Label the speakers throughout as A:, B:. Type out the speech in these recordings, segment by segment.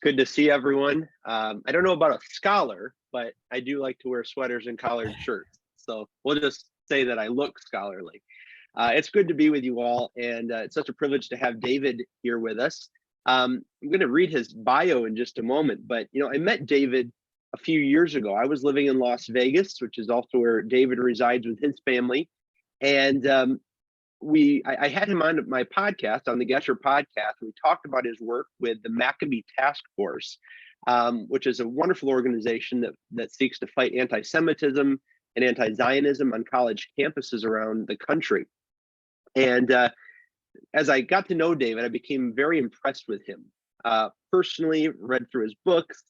A: good to see everyone. I don't know about a scholar, but I do like to wear sweaters and collared shirts. So we'll just say that I look scholarly. It's good to be with you all, and it's such a privilege to have David here with us. I'm going to read his bio in just a moment, but I met David a few years ago. I was living in Las Vegas, which is also where David resides with his family, and I had him on my podcast, on the Gesher podcast. We talked about his work with the Maccabee Task Force, which is a wonderful organization that seeks to fight anti-Semitism and anti-Zionism on college campuses around the country. And as I got to know David, I became very impressed with him. Personally, read through his books,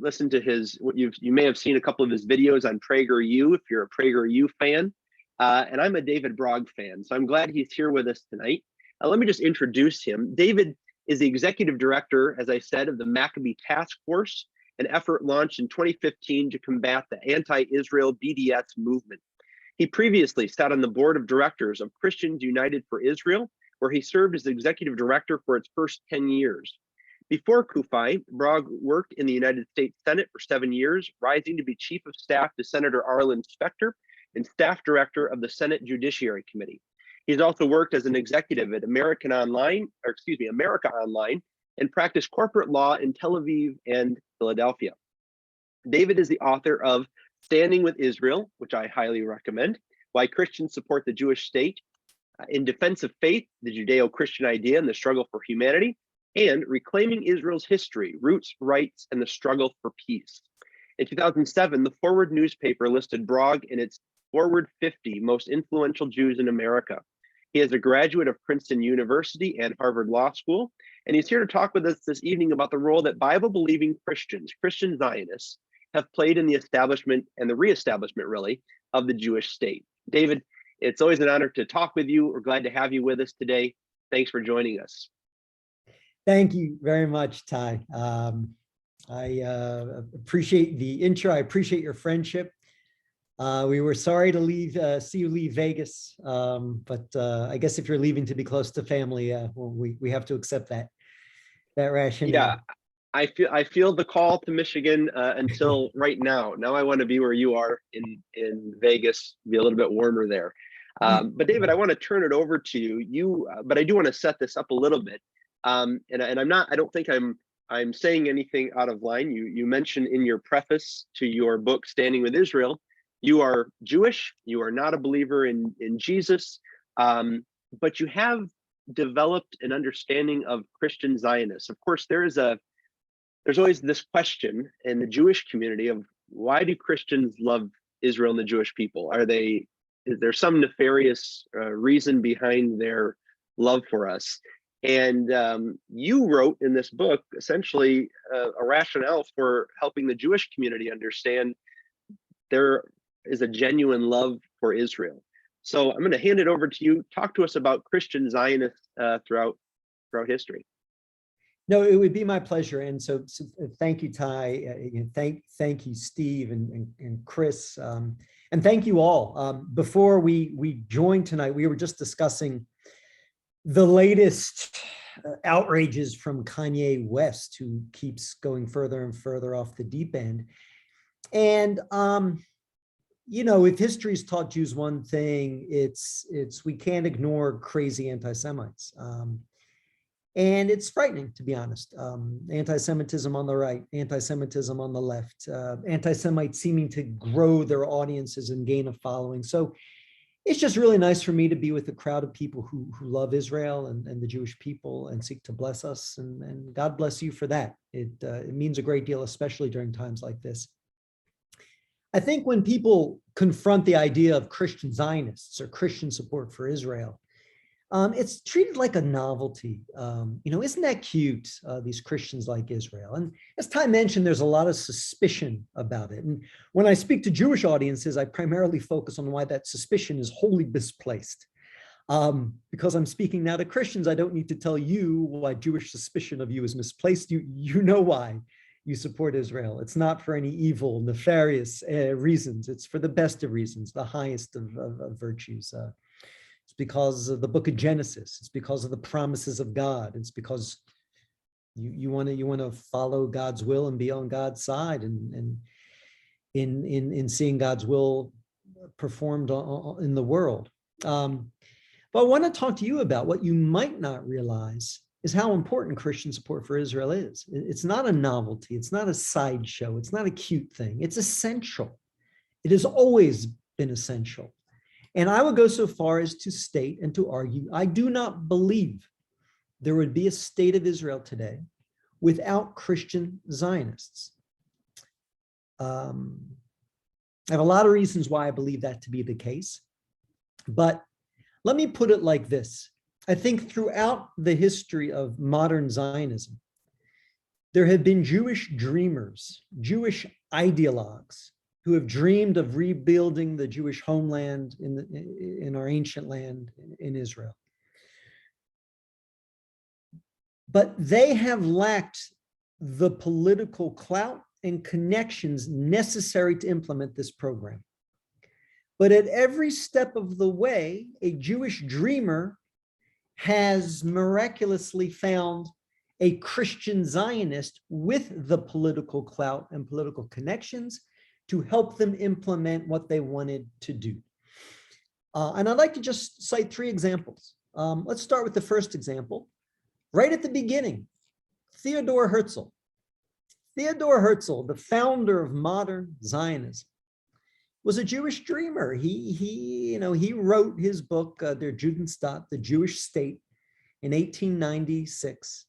A: listened to you may have seen a couple of his videos on PragerU if you're a PragerU fan. And I'm a David Brog fan, so I'm glad he's here with us tonight. Let me just introduce him. David is the executive director, as I said, of the Maccabee Task Force, an effort launched in 2015 to combat the anti-Israel BDS movement. He previously sat on the board of directors of Christians United for Israel, where he served as executive director for its first 10 years. Before CUFI, Brog worked in the United States Senate for 7 years, rising to be chief of staff to Senator Arlen Specter and staff director of the Senate Judiciary Committee. He's also worked as an executive at America Online, and practiced corporate law in Tel Aviv and Philadelphia. David is the author of Standing with Israel, which I highly recommend, Why Christians Support the Jewish State, In Defense of Faith, the Judeo-Christian Idea and the Struggle for Humanity, and Reclaiming Israel's History, Roots, Rights, and the Struggle for Peace. In 2007, the Forward newspaper listed Brog in its Forward 50 Most Influential Jews in America. He is a graduate of Princeton University and Harvard Law School, and he's here to talk with us this evening about the role that Bible-believing Christians, Christian Zionists, have played in the establishment and the reestablishment, really, of the Jewish state. David, it's always an honor to talk with you. We're glad to have you with us today. Thanks for joining us.
B: Thank you very much, Ty. I appreciate the intro. I appreciate your friendship. We were sorry to see you leave Vegas, but I guess if you're leaving to be close to family, well, we have to accept that rationale.
A: Yeah. I feel the call to Michigan until right now. Now I want to be where you are in Vegas, be a little bit warmer there. But David, I want to turn it over to you. But I do want to set this up a little bit. And I don't think I'm saying anything out of line. You mentioned in your preface to your book, Standing with Israel, you are Jewish. You are not a believer in Jesus, but you have developed an understanding of Christian Zionists. Of course, there's always this question in the Jewish community of why do Christians love Israel and the Jewish people? Is there some nefarious reason behind their love for us? And you wrote in this book essentially a rationale for helping the Jewish community understand there is a genuine love for Israel. So I'm going to hand it over to you. Talk to us about Christian Zionists throughout history.
B: No, it would be my pleasure. And so thank you, Ty. Thank you, Steve and Chris. And thank you all. Before we joined tonight, we were just discussing the latest outrages from Kanye West, who keeps going further and further off the deep end. And, if history's taught Jews one thing, it's we can't ignore crazy anti-Semites. And it's frightening, to be honest. Anti-Semitism on the right, anti-Semitism on the left, anti-Semites seeming to grow their audiences and gain a following. So it's just really nice for me to be with a crowd of people who love Israel and the Jewish people and seek to bless us. And God bless you for that. It means a great deal, especially during times like this. I think when people confront the idea of Christian Zionists or Christian support for Israel, it's treated like a novelty. Isn't that cute, these Christians like Israel? And as Ty mentioned, there's a lot of suspicion about it. And when I speak to Jewish audiences, I primarily focus on why that suspicion is wholly misplaced. Because I'm speaking now to Christians, I don't need to tell you why Jewish suspicion of you is misplaced. You know why you support Israel. It's not for any evil, nefarious reasons. It's for the best of reasons, the highest of virtues. It's because of the book of Genesis. It's because of the promises of God. It's because You want to follow God's will and be on God's side, and in seeing God's will performed in the world. But I want to talk to you about what you might not realize is how important Christian support for Israel is. It's not a novelty. It's not a sideshow. It's not a cute thing. It's essential. It has always been essential. And I would go so far as to state and to argue, I do not believe there would be a state of Israel today without Christian Zionists. I have a lot of reasons why I believe that to be the case, but let me put it like this. I think throughout the history of modern Zionism, there have been Jewish dreamers, Jewish ideologues who have dreamed of rebuilding the Jewish homeland in our ancient land in Israel. But they have lacked the political clout and connections necessary to implement this program. But at every step of the way, a Jewish dreamer has miraculously found a Christian Zionist with the political clout and political connections to help them implement what they wanted to do. And I'd like to just cite 3 examples. Let's start with the first example. Right at the beginning, Theodor Herzl. Theodor Herzl, the founder of modern Zionism, was a Jewish dreamer. He wrote his book, Der Judenstaat, the Jewish State, in 1896,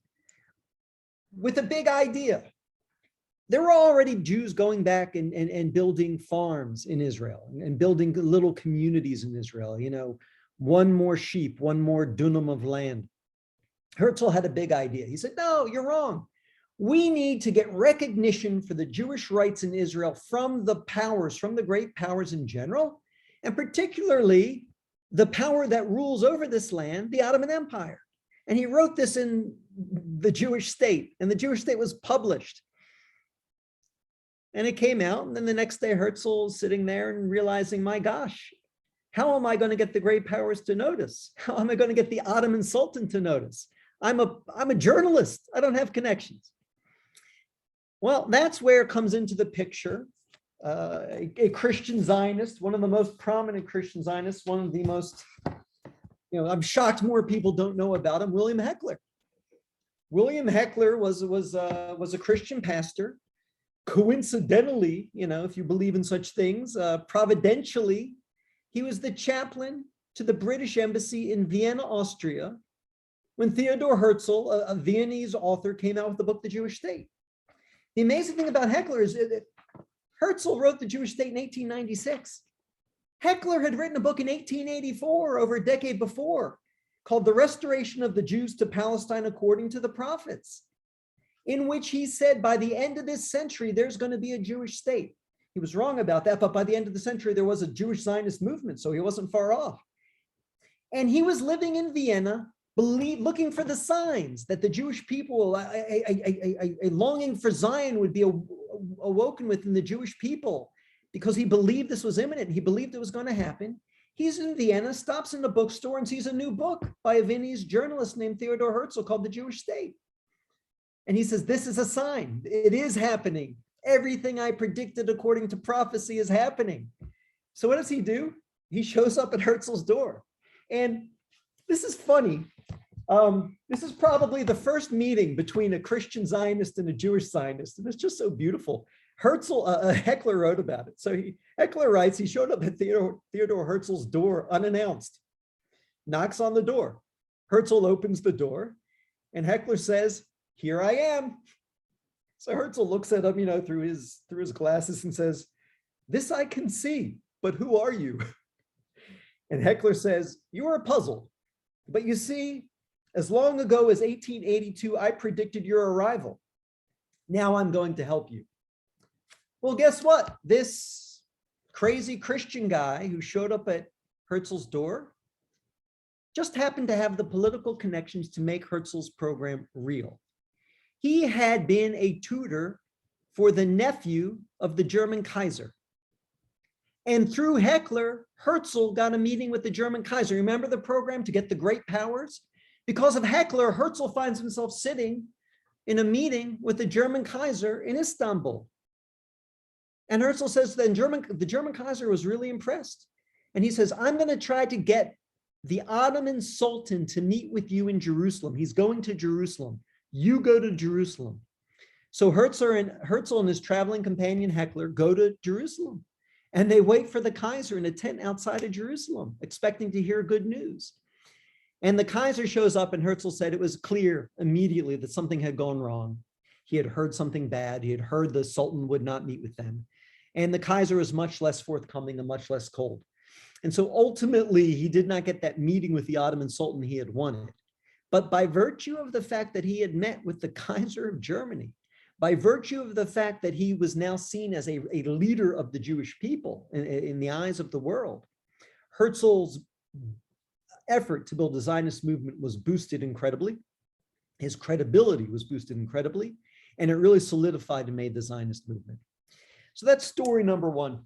B: with a big idea. There were already Jews going back and building farms in Israel and building little communities in Israel, one more sheep, one more dunam of land. Herzl had a big idea. He said, no, you're wrong. We need to get recognition for the Jewish rights in Israel from the powers, from the great powers in general, and particularly the power that rules over this land, the Ottoman Empire. And he wrote this in the Jewish State, and the Jewish State was published. And it came out, and then the next day Herzl's sitting there and realizing, my gosh, how am I going to get the great powers to notice? How am I going to get the Ottoman Sultan to notice? I'm a journalist. I don't have connections. Well, that's where it comes into the picture. A Christian Zionist, one of the most prominent Christian Zionists, one of the most, I'm shocked more people don't know about him, William Heckler. William Heckler was a Christian pastor. Coincidentally, if you believe in such things, providentially, he was the chaplain to the British embassy in Vienna, Austria, when Theodor Herzl, a Viennese author, came out with the book, The Jewish State. The amazing thing about Heckler is that Herzl wrote The Jewish State in 1896. Heckler had written a book in 1884, over a decade before, called The Restoration of the Jews to Palestine According to the Prophets, in which he said by the end of this century, there's going to be a Jewish state. He was wrong about that, but by the end of the century, there was a Jewish Zionist movement, so he wasn't far off. And he was living in Vienna, looking for the signs that the Jewish people, a longing for Zion would be awoken within the Jewish people, because he believed this was imminent. He believed it was going to happen. He's in Vienna, stops in the bookstore and sees a new book by a Viennese journalist named Theodor Herzl called The Jewish State. And he says, this is a sign. It is happening. Everything I predicted according to prophecy is happening. So what does he do? He shows up at Herzl's door. And this is funny. This is probably the first meeting between a Christian Zionist and a Jewish Zionist. And it's just so beautiful. Heckler wrote about it. So Heckler writes, he showed up at Theodor Herzl's door unannounced, knocks on the door. Herzl opens the door and Heckler says, here I am. So Herzl looks at him, through his glasses and says, this I can see, but who are you? And Heckler says, you are a puzzle, but you see, as long ago as 1882, I predicted your arrival. Now I'm going to help you. Well, guess what? This crazy Christian guy who showed up at Herzl's door just happened to have the political connections to make Herzl's program real. He had been a tutor for the nephew of the German Kaiser. And through Heckler, Herzl got a meeting with the German Kaiser. Remember the program to get the great powers? Because of Heckler, Herzl finds himself sitting in a meeting with the German Kaiser in Istanbul. And Herzl says then the German Kaiser was really impressed. And he says, I'm going to try to get the Ottoman Sultan to meet with you in Jerusalem. He's going to Jerusalem. You go to Jerusalem. So Herzl and his traveling companion Heckler go to Jerusalem. And they wait for the Kaiser in a tent outside of Jerusalem, expecting to hear good news. And the Kaiser shows up, and Herzl said it was clear immediately that something had gone wrong. He had heard something bad. He had heard the Sultan would not meet with them. And the Kaiser was much less forthcoming and much less cold. And so ultimately, he did not get that meeting with the Ottoman Sultan he had wanted. But by virtue of the fact that he had met with the Kaiser of Germany, by virtue of the fact that he was now seen as a leader of the Jewish people in the eyes of the world, Herzl's effort to build the Zionist movement was boosted incredibly. His credibility was boosted incredibly, and it really solidified and made the Zionist movement. So that's story number one.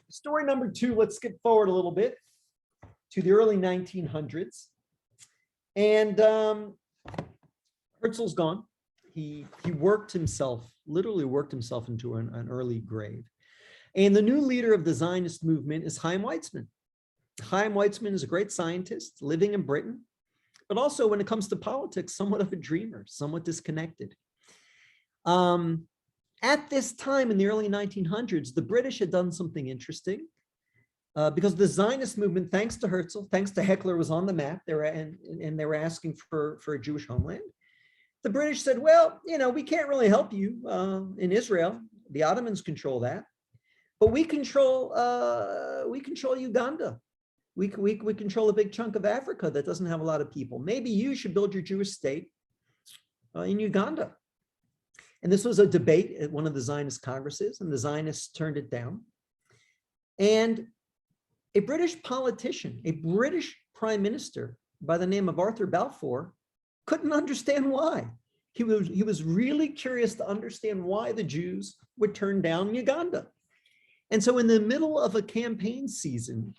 B: Story number two, let's skip forward a little bit to the early 1900s. And Herzl's gone. He literally worked himself into an early grave. And the new leader of the Zionist movement is Chaim Weizmann. Chaim Weizmann is a great scientist living in Britain, but also when it comes to politics, somewhat of a dreamer, somewhat disconnected. At this time in the early 1900s, the British had done something interesting because the Zionist movement, thanks to Herzl, thanks to Heckler, was on the map. They were asking for a Jewish homeland. The British said, well, we can't really help you in Israel. The Ottomans control that, but we control Uganda. We control a big chunk of Africa that doesn't have a lot of people. Maybe you should build your Jewish state in Uganda. And this was a debate at one of the Zionist congresses, and the Zionists turned it down. And a British politician, a British prime minister by the name of Arthur Balfour, couldn't understand why. He was really curious to understand why the Jews would turn down Uganda. And so in the middle of a campaign season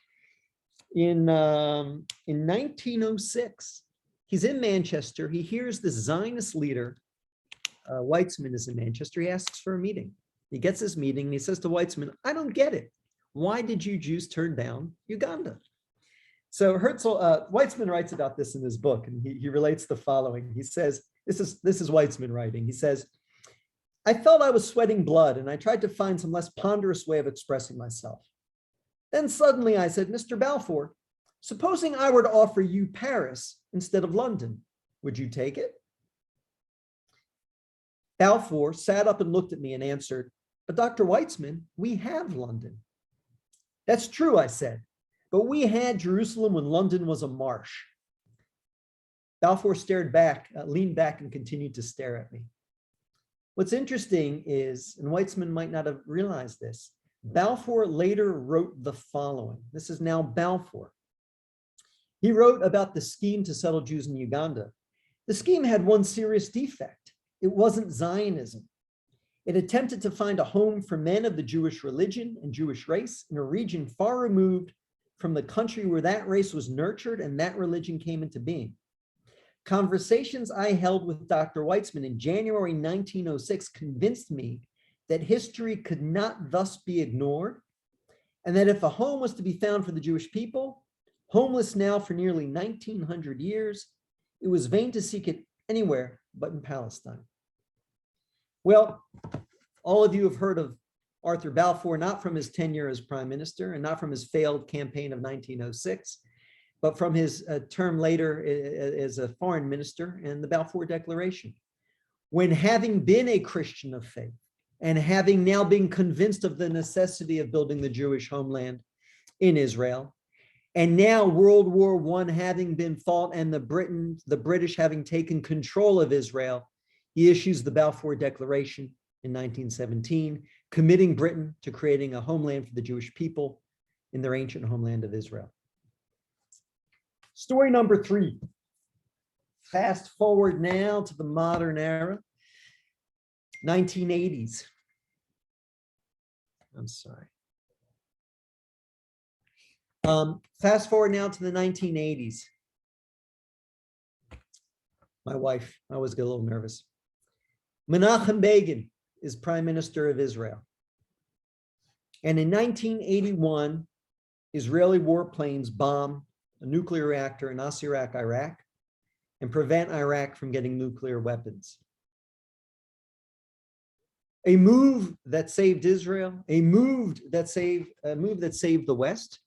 B: in 1906, he's in Manchester. He hears the Zionist leader, Weizmann is in Manchester. He asks for a meeting. He gets this meeting and he says to Weizmann, I don't get it. Why did you Jews turn down Uganda? So Weizmann writes about this in his book, and he relates the following. He says, this is Weizmann writing. He says, I felt I was sweating blood, and I tried to find some less ponderous way of expressing myself. Then suddenly I said, Mr. Balfour, supposing I were to offer you Paris instead of London, would you take it? Balfour sat up and looked at me and answered, but Dr. Weizmann, we have London. That's true, I said, but we had Jerusalem when London was a marsh. Balfour leaned back and continued to stare at me. What's interesting is, and Weizmann might not have realized this, Balfour later wrote the following. This is now Balfour. He wrote about the scheme to settle Jews in Uganda. The scheme had one serious defect. It wasn't Zionism. It attempted to find a home for men of the Jewish religion and Jewish race in a region far removed from the country where that race was nurtured and that religion came into being. Conversations I held with Dr. Weizmann in January 1906 convinced me that history could not thus be ignored, and that if a home was to be found for the Jewish people, homeless now for nearly 1900 years, it was vain to seek it anywhere but in Palestine. Well, all of you have heard of Arthur Balfour, not from his tenure as prime minister and not from his failed campaign of 1906, but from his term later as a foreign minister and the Balfour Declaration. When having been a Christian of faith and having now been convinced of the necessity of building the Jewish homeland in Israel, and now World War I having been fought and the British having taken control of Israel, he issues the Balfour Declaration in 1917, committing Britain to creating a homeland for the Jewish people in their ancient homeland of Israel. Story number 3. Fast forward now to the modern era, 1980s. I'm sorry. Fast forward now to the 1980s. My wife, I always get a little nervous. Menachem Begin is Prime Minister of Israel. And in 1981, Israeli warplanes bomb a nuclear reactor in Asirak, Iraq, and prevent Iraq from getting nuclear weapons. A move that saved Israel, a move that saved the West.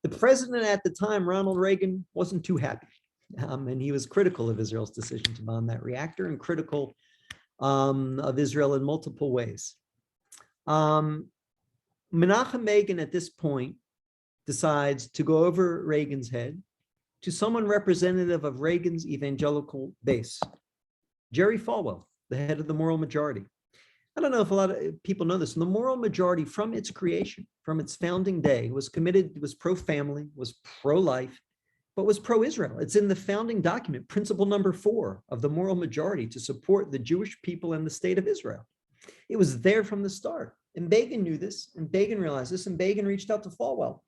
B: The president at the time, Ronald Reagan, wasn't too happy, and he was critical of Israel's decision to bomb that reactor and critical of Israel in multiple ways. Menachem Begin at this point decides to go over Reagan's head to someone representative of Reagan's evangelical base, Jerry Falwell, the head of the Moral Majority. I don't know if a lot of people know this. The Moral Majority, from its creation, from its founding day, was committed, was pro-family, was pro-life, but was pro-Israel. It's in the founding document, principle number 4 of the Moral Majority, to support the Jewish people and the state of Israel. It was there from the start. And Begin knew this, and Begin realized this, and Begin reached out to Falwell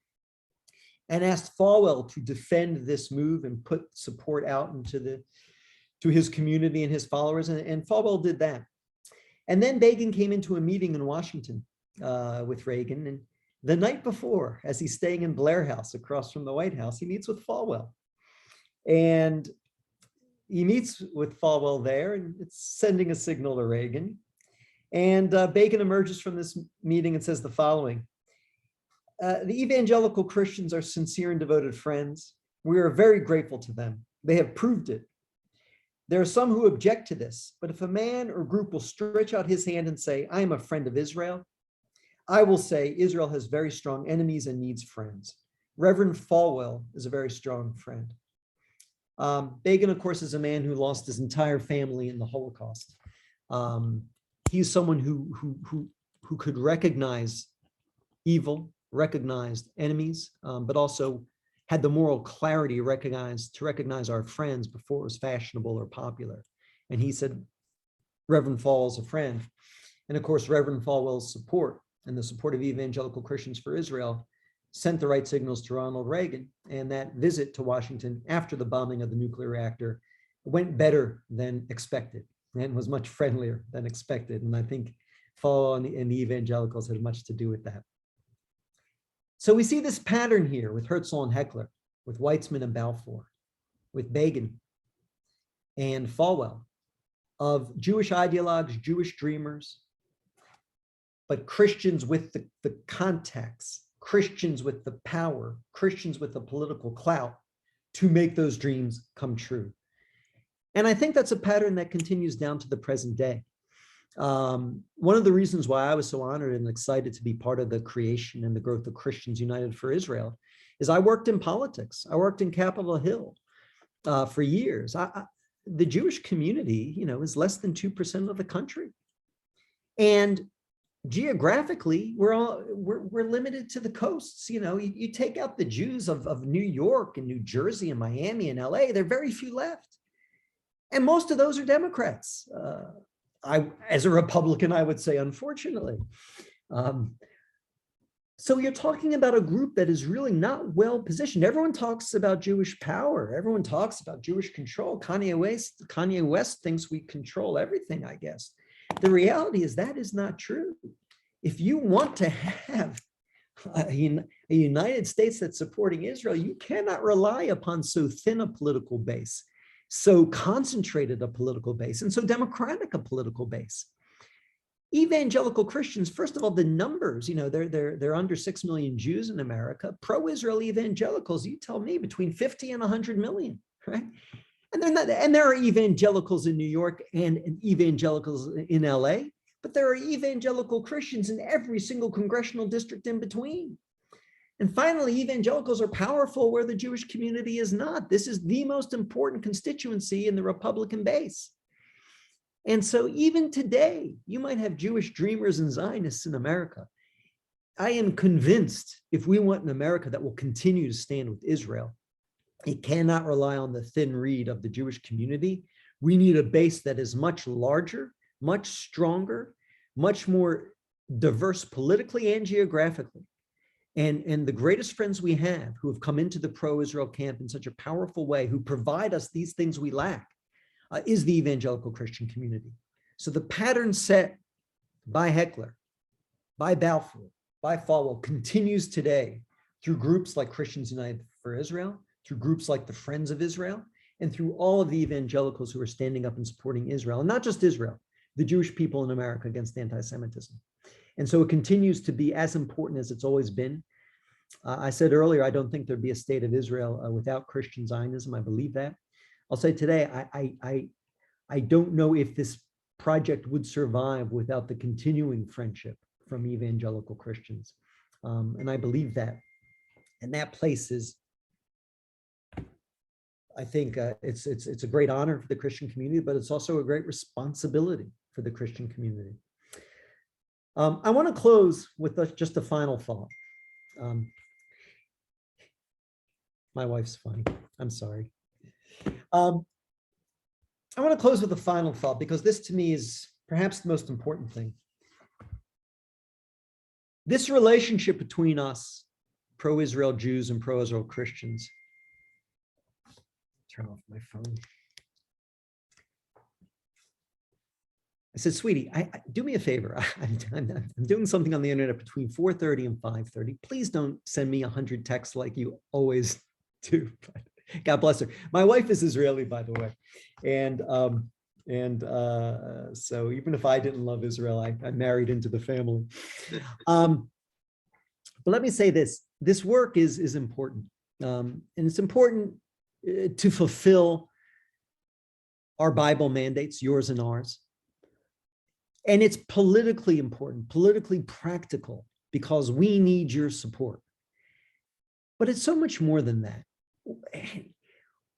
B: and asked Falwell to defend this move and put support out to his community and his followers, and Falwell did that. And then Begin came into a meeting in Washington with Reagan, and the night before, as he's staying in Blair House across from the White House, he meets with Falwell. And he meets with Falwell there, and it's sending a signal to Reagan. And Begin emerges from this meeting and says the following: the evangelical Christians are sincere and devoted friends. We are very grateful to them. They have proved it. There are some who object to this, but if a man or group will stretch out his hand and say, I am a friend of Israel, I will say Israel has very strong enemies and needs friends. Reverend Falwell is a very strong friend. Begin, of course, is a man who lost his entire family in the Holocaust. He's someone who could recognize evil, recognized enemies, but also had the moral clarity to recognize our friends before it was fashionable or popular. And he said, Reverend Falwell's a friend. And of course, Reverend Falwell's support and the support of evangelical Christians for Israel sent the right signals to Ronald Reagan. And that visit to Washington after the bombing of the nuclear reactor went better than expected and was much friendlier than expected. And I think Falwell and the evangelicals had much to do with that. So we see this pattern here with Herzl and Heckler, with Weitzman and Balfour, with Begin and Falwell, of Jewish ideologues, Jewish dreamers, but Christians with the contacts, Christians with the power, Christians with the political clout to make those dreams come true. And I think that's a pattern that continues down to the present day. One of the reasons why I was so honored and excited to be part of the creation and the growth of Christians United for Israel is I worked in politics. I worked in Capitol Hill for years. The Jewish community, is less than 2% of the country. And geographically, we're limited to the coasts. You take out the Jews of New York and New Jersey and Miami and LA, there are very few left. And most of those are Democrats. As a Republican, I would say, unfortunately. So you're talking about a group that is really not well positioned. Everyone talks about Jewish power. Everyone talks about Jewish control. Kanye West thinks we control everything, I guess. The reality is that is not true. If you want to have a United States that's supporting Israel, you cannot rely upon so thin a political base, so concentrated a political base, and so democratic a political base. Evangelical Christians, first of all, the numbers, they're under 6 million Jews in America. Pro-Israel evangelicals, you tell me, between 50 and 100 million, right? And there are evangelicals in New York and evangelicals in LA, but there are evangelical Christians in every single congressional district in between. And finally, evangelicals are powerful where the Jewish community is not. This is the most important constituency in the Republican base. And so even today, you might have Jewish dreamers and Zionists in America. I am convinced if we want an America that will continue to stand with Israel, it cannot rely on the thin reed of the Jewish community. We need a base that is much larger, much stronger, much more diverse politically and geographically. And the greatest friends we have who have come into the pro-Israel camp in such a powerful way, who provide us these things we lack, is the evangelical Christian community. So the pattern set by Heckler, by Balfour, by Falwell continues today through groups like Christians United for Israel, through groups like the Friends of Israel, and through all of the evangelicals who are standing up and supporting Israel, and not just Israel, the Jewish people in America against anti-Semitism. And so it continues to be as important as it's always been. I said earlier, I don't think there'd be a state of Israel without Christian Zionism. I believe that. I'll say today, I don't know if this project would survive without the continuing friendship from evangelical Christians. And I believe that. And that place is, I think it's a great honor for the Christian community, but it's also a great responsibility for the Christian community. I want to close with just a final thought. My wife's funny. I'm sorry. I want to close with a final thought because this to me is perhaps the most important thing. This relationship between us, pro-Israel Jews and pro-Israel Christians. Turn off my phone. I said, sweetie, do me a favor. I'm doing something on the internet between 4:30 and 5:30. Please don't send me 100 texts like you always do. God bless her. My wife is Israeli, by the way. And so even if I didn't love Israel, I married into the family. But let me say this work is important. And it's important to fulfill our Bible mandates, yours and ours. And it's politically important, politically practical, because we need your support. But it's so much more than that.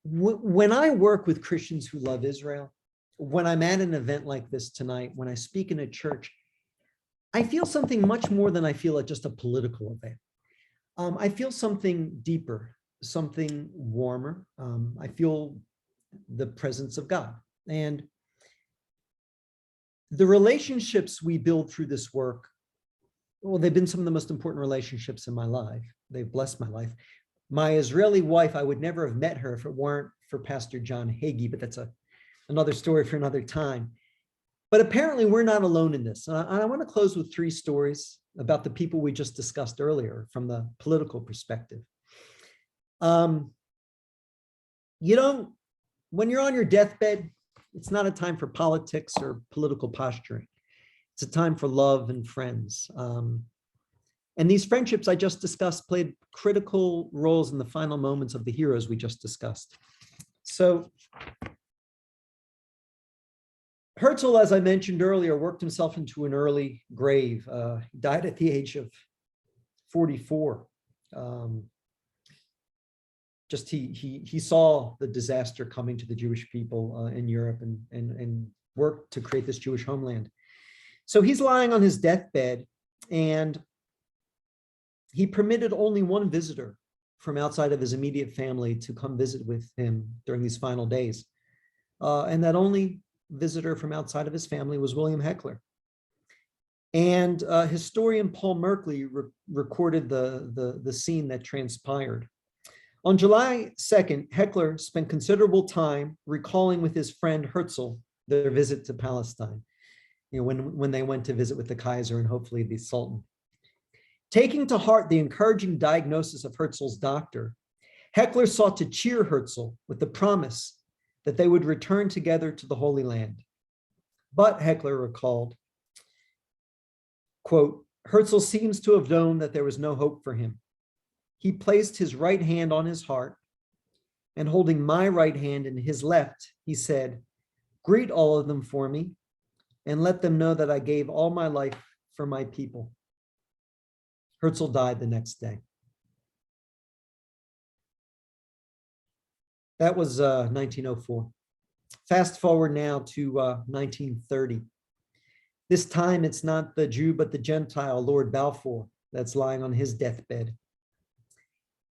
B: When I work with Christians who love Israel, when I'm at an event like this tonight, when I speak in a church, I feel something much more than I feel at just a political event. I feel something deeper, something warmer. I feel the presence of God. And the relationships we build through this work, well, they've been some of the most important relationships in my life. They've blessed my life. My Israeli wife, I would never have met her if it weren't for Pastor John Hagee, but that's another story for another time. But apparently we're not alone in this. And I want to close with 3 stories about the people we just discussed earlier from the political perspective. When you're on your deathbed, it's not a time for politics or political posturing. It's a time for love and friends. And these friendships I just discussed played critical roles in the final moments of the heroes we just discussed. So Herzl, as I mentioned earlier, worked himself into an early grave. He died at the age of 44. He saw the disaster coming to the Jewish people in Europe and worked to create this Jewish homeland. So he's lying on his deathbed, and he permitted only one visitor from outside of his immediate family to come visit with him during these final days. And that only visitor from outside of his family was William Heckler. And historian Paul Merkley recorded the scene that transpired. On July 2nd, Heckler spent considerable time recalling with his friend Herzl their visit to Palestine, when they went to visit with the Kaiser and hopefully the Sultan. Taking to heart the encouraging diagnosis of Herzl's doctor, Heckler sought to cheer Herzl with the promise that they would return together to the Holy Land. But Heckler recalled, quote, Herzl seems to have known that there was no hope for him. He placed his right hand on his heart, and holding my right hand in his left, he said, greet all of them for me and let them know that I gave all my life for my people. Herzl died the next day. That was 1904. Fast forward now to 1930. This time it's not the Jew, but the Gentile, Lord Balfour, that's lying on his deathbed.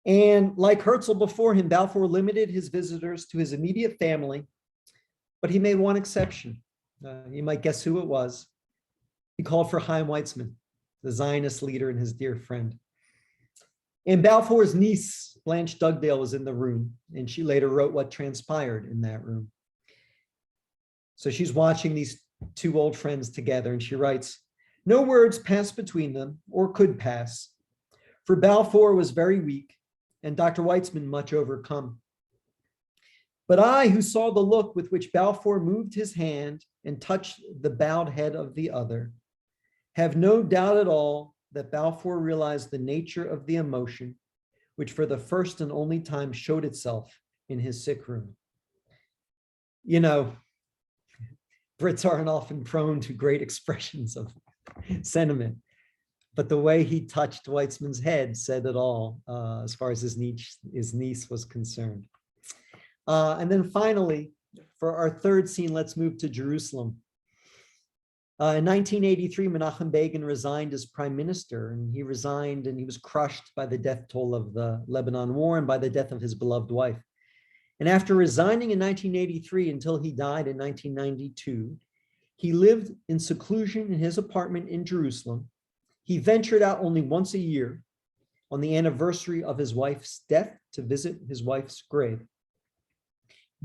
B: And like Herzl before him, Balfour limited his visitors to his immediate family, but he made one exception. You might guess who it was. He called for Chaim Weizmann, the Zionist leader and his dear friend. And Balfour's niece, Blanche Dugdale, was in the room, and she later wrote what transpired in that room. So she's watching these two old friends together, and she writes, "No words passed between them, or could pass, for Balfour was very weak, and Dr. Weitzman much overcome. But I, who saw the look with which Balfour moved his hand and touched the bowed head of the other, have no doubt at all that Balfour realized the nature of the emotion which for the first and only time showed itself in his sick room." You know, Brits aren't often prone to great expressions of sentiment, but the way he touched Weitzman's head said it all as far as his niece was concerned. And then finally, for our third scene, let's move to Jerusalem. In 1983, Menachem Begin resigned as prime minister, and he resigned and he was crushed by the death toll of the Lebanon War and by the death of his beloved wife. And after resigning in 1983 until he died in 1992, he lived in seclusion in his apartment in Jerusalem. He ventured out only once a year on the anniversary of his wife's death to visit his wife's grave.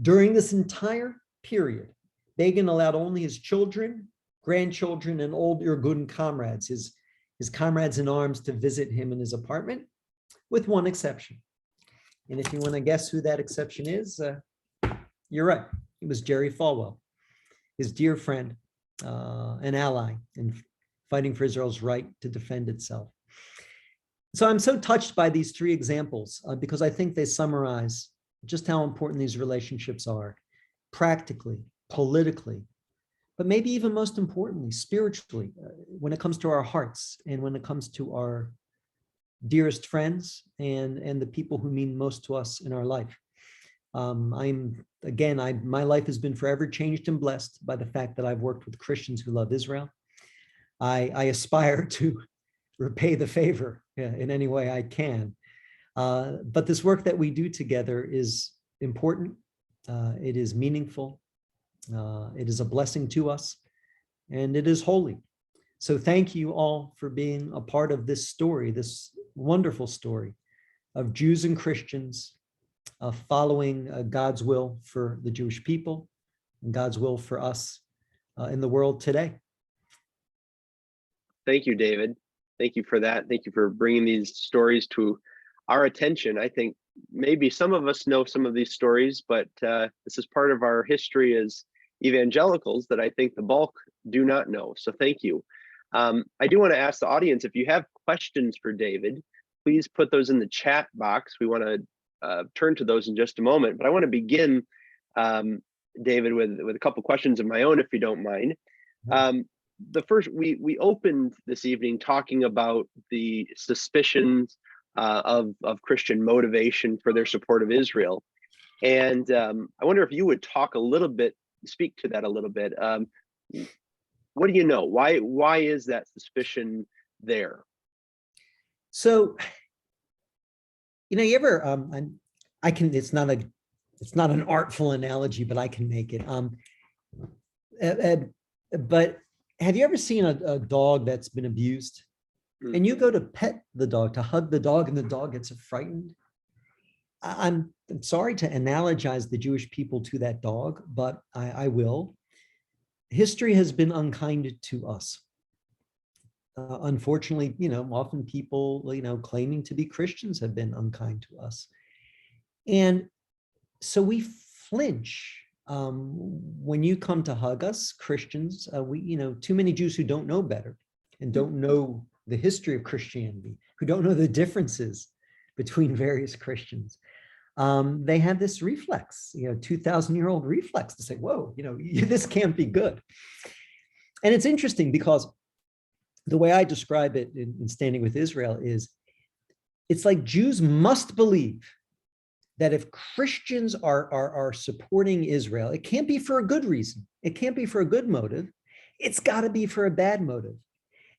B: During this entire period, Begin allowed only his children, grandchildren, and old Irgun comrades, his comrades in arms, to visit him in his apartment, with one exception. And if you want to guess who that exception is, you're right. It was Jerry Falwell, his dear friend, an ally in fighting for Israel's right to defend itself. So I'm so touched by these three examples because I think they summarize just how important these relationships are, practically, politically, but maybe even most importantly, spiritually, when it comes to our hearts and when it comes to our dearest friends and the people who mean most to us in our life. My life has been forever changed and blessed by the fact that I've worked with Christians who love Israel. I aspire to repay the favor in any way I can. But this work that we do together is important. It is meaningful. It is a blessing to us, and it is holy. So thank you all for being a part of this story, this wonderful story of Jews and Christians following God's will for the Jewish people and God's will for us in the world today.
A: Thank you, David. Thank you for that. Thank you for bringing these stories to our attention. I think maybe some of us know some of these stories, but this is part of our history as evangelicals that I think the bulk do not know. So thank you. I do want to ask the audience, if you have questions for David, please put those in the chat box. We want to turn to those in just a moment, but I want to begin, David, with a couple questions of my own, if you don't mind. The first, we opened this evening talking about the suspicions of Christian motivation for their support of Israel. And I wonder if you would talk a little bit, speak to that a little bit. What do you know? Why is that suspicion there?
B: So, you ever, I can, it's not an artful analogy, but I can make it. But have you ever seen a dog that's been abused? And you go to pet the dog, to hug the dog, and the dog gets frightened? I'm sorry to analogize the Jewish people to that dog, but I will. History has been unkind to us. Unfortunately, often people, claiming to be Christians have been unkind to us. And so we flinch when you come to hug us, Christians. Too many Jews who don't know better and don't know the history of Christianity, who don't know the differences between various Christians. They have this reflex, 2,000-year-old reflex to say, whoa, this can't be good. And it's interesting because the way I describe it in Standing with Israel is, it's like Jews must believe that if Christians are supporting Israel, it can't be for a good reason. It can't be for a good motive. It's got to be for a bad motive.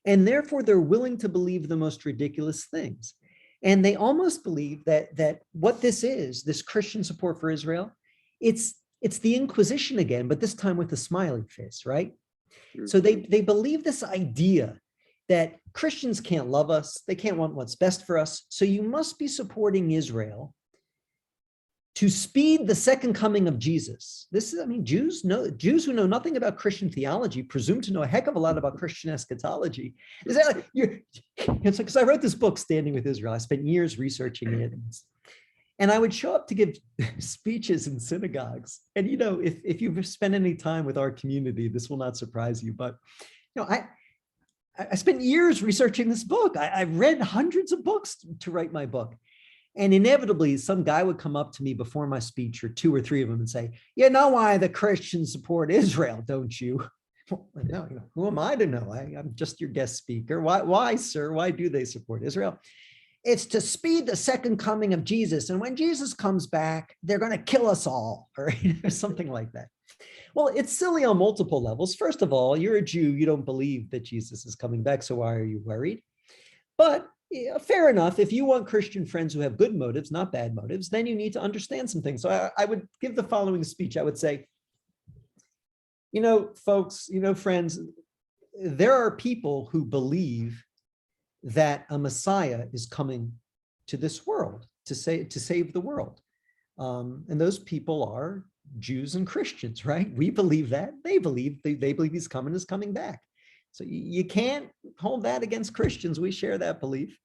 B: And therefore, they're willing to believe the most ridiculous things. And they almost believe that what this is, this Christian support for Israel, it's the Inquisition again, but this time with a smiley face, right? So they believe this idea that Christians can't love us, they can't want what's best for us, so you must be supporting Israel to speed the second coming of Jesus. This is, I mean, Jews who know nothing about Christian theology presume to know a heck of a lot about Christian eschatology. Is that like, it's like, because I wrote this book, Standing with Israel. I spent years researching it. And I would show up to give speeches in synagogues. And, you know, if you've spent any time with our community, this will not surprise you. But, you know, I spent years researching this book. I read hundreds of books to write my book. And inevitably, some guy would come up to me before my speech, or two or three of them, and say, "You know why the Christians support Israel, don't you?" No, you know, who am I to know? I'm just your guest speaker. Why, sir? Why do they support Israel? It's to speed the second coming of Jesus. And when Jesus comes back, they're going to kill us all, or something like that. Well, it's silly on multiple levels. First of all, you're a Jew. You don't believe that Jesus is coming back. So why are you worried? But yeah, fair enough. If you want Christian friends who have good motives, not bad motives, then you need to understand some things. So I would give the following speech. I would say, you know, folks, you know, friends, there are people who believe that a Messiah is coming to this world to save the world. And those people are Jews and Christians, right? We believe that. They believe he's coming back. So you can't hold that against Christians. We share that belief.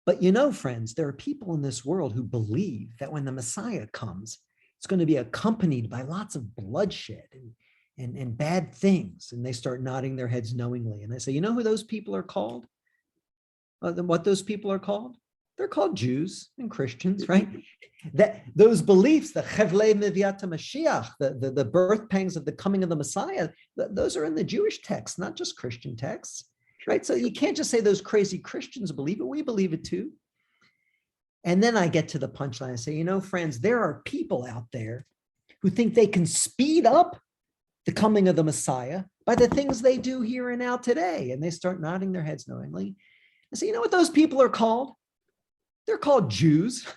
B: But you know, friends, there are people in this world who believe that when the Messiah comes, it's going to be accompanied by lots of bloodshed and bad things. And they start nodding their heads knowingly. And I say, you know who those people are called? What those people are called? They're called Jews and Christians, right? That those beliefs, the Chevlei Meviat Mashiach, the birth pangs of the coming of the Messiah, those are in the Jewish text, not just Christian texts, right? So you can't just say those crazy Christians believe it. We believe it too. And then I get to the punchline. I say, you know, friends, there are people out there who think they can speed up the coming of the Messiah by the things they do here and now today. And they start nodding their heads knowingly. I say, you know what those people are called? They're called Jews.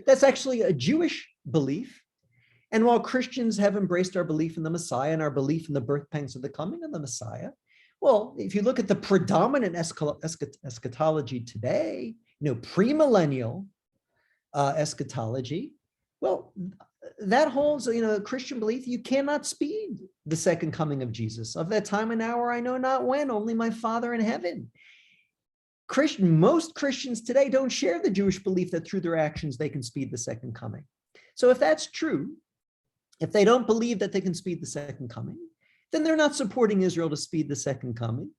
B: That's actually a Jewish belief. And while Christians have embraced our belief in the Messiah and our belief in the birth pangs of the coming of the Messiah, well, if you look at the predominant eschatology today, you know, premillennial eschatology, well, that holds, you know, Christian belief. You cannot speed the second coming of Jesus. Of that time and hour, I know not when, only my Father in heaven. Most Christians today don't share the Jewish belief that through their actions they can speed the second coming. So if that's true, if they don't believe that they can speed the second coming, then they're not supporting Israel to speed the second coming.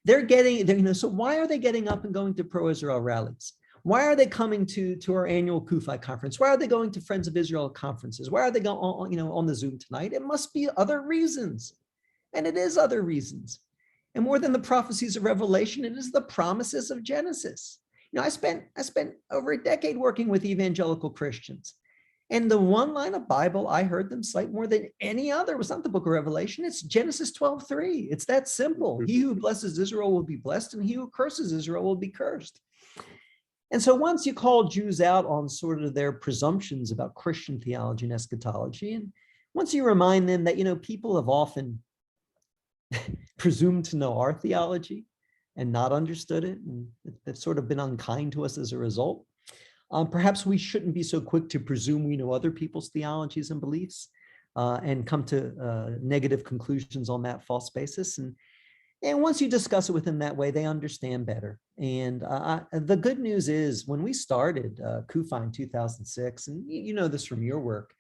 B: So why are they getting up and going to pro-Israel rallies? Why are they coming to our annual Kufi conference? Why are they going to Friends of Israel conferences? Why are they going on the Zoom tonight? It must be other reasons. And it is other reasons. And more than the prophecies of Revelation, it is the promises of Genesis. You know, I spent over a decade working with evangelical Christians. And the one line of Bible I heard them cite more than any other was not the book of Revelation. It's Genesis 12:3. It's that simple. He who blesses Israel will be blessed, and he who curses Israel will be cursed. And so once you call Jews out on sort of their presumptions about Christian theology and eschatology, and once you remind them that, you know, people have often presumed to know our theology and not understood it, and they've sort of been unkind to us as a result, perhaps we shouldn't be so quick to presume we know other people's theologies and beliefs and come to negative conclusions on that false basis. And once you discuss it with them that way, they understand better. And the good news is when we started Kufi in 2006, and you know this from your work,